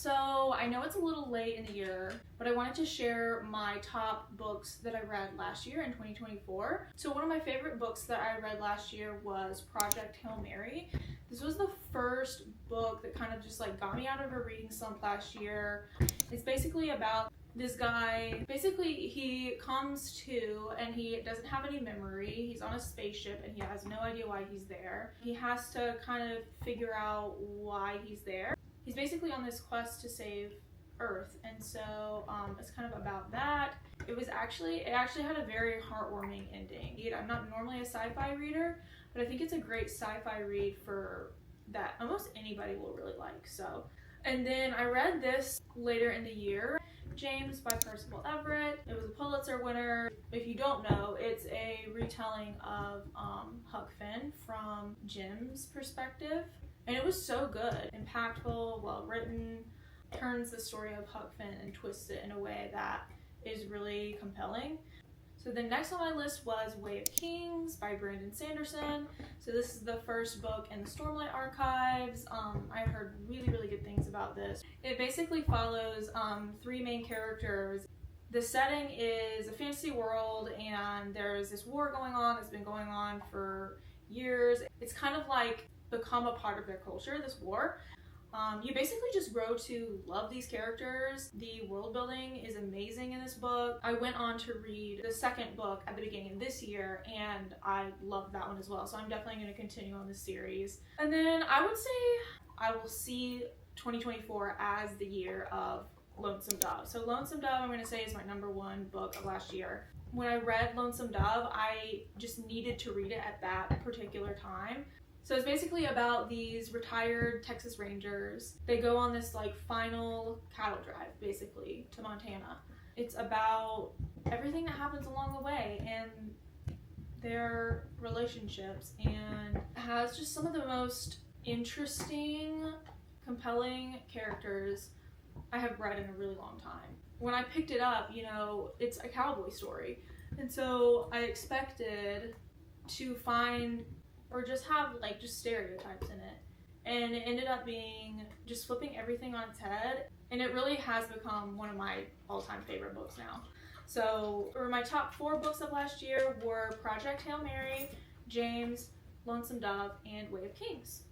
So I know it's a little late in the year, but I wanted to share my top books that I read last year in 2024. So one of my favorite books that I read last year was Project Hail Mary. This was the first book that kind of just like got me out of a reading slump last year. It's basically about this guy. Basically, he comes to and he doesn't have any memory. He's on a spaceship and he has no idea why he's there. He has to kind of figure out why he's there. He's basically on this quest to save Earth, and so it's kind of about that. It actually had a very heartwarming ending. I'm not normally a sci-fi reader, but I think it's a great sci-fi read for that almost anybody will really like. So, and then I read this later in the year, James by Percival Everett. It was a Pulitzer winner. If you don't know, it's a retelling of Huck Finn from Jim's perspective. And it was so good, impactful, well written, turns the story of Huck Finn and twists it in a way that is really compelling. So the next on my list was Way of Kings by Brandon Sanderson. So this is the first book in the Stormlight Archives. I heard really good things about this. It basically follows three main characters. The setting is a fantasy world and there's this war going on that's been going on for years. It's kind of like become a part of their culture, this war. You basically just grow to love these characters. The world building is amazing in this book. I went on to read the second book at the beginning of this year and I loved that one as well. So I'm definitely going to continue on this series. And then I would say I will see 2024 as the year of Lonesome Dove. So Lonesome Dove, I'm going to say, is my #1 book of last year. When I read Lonesome Dove, I just needed to read it at that particular time. So it's basically about these retired Texas Rangers. They go on this like final cattle drive basically to Montana. It's about everything that happens along the way and their relationships, and has just some of the most interesting, compelling characters I have read in a really long time. When I picked it up, it's a cowboy story. And so I expected to find or just have just stereotypes in it, and it ended up being just flipping everything on its head, and it really has become one of my all-time favorite books now. So for my top 4 books of last year were Project Hail Mary, James, Lonesome Dove, and Way of Kings.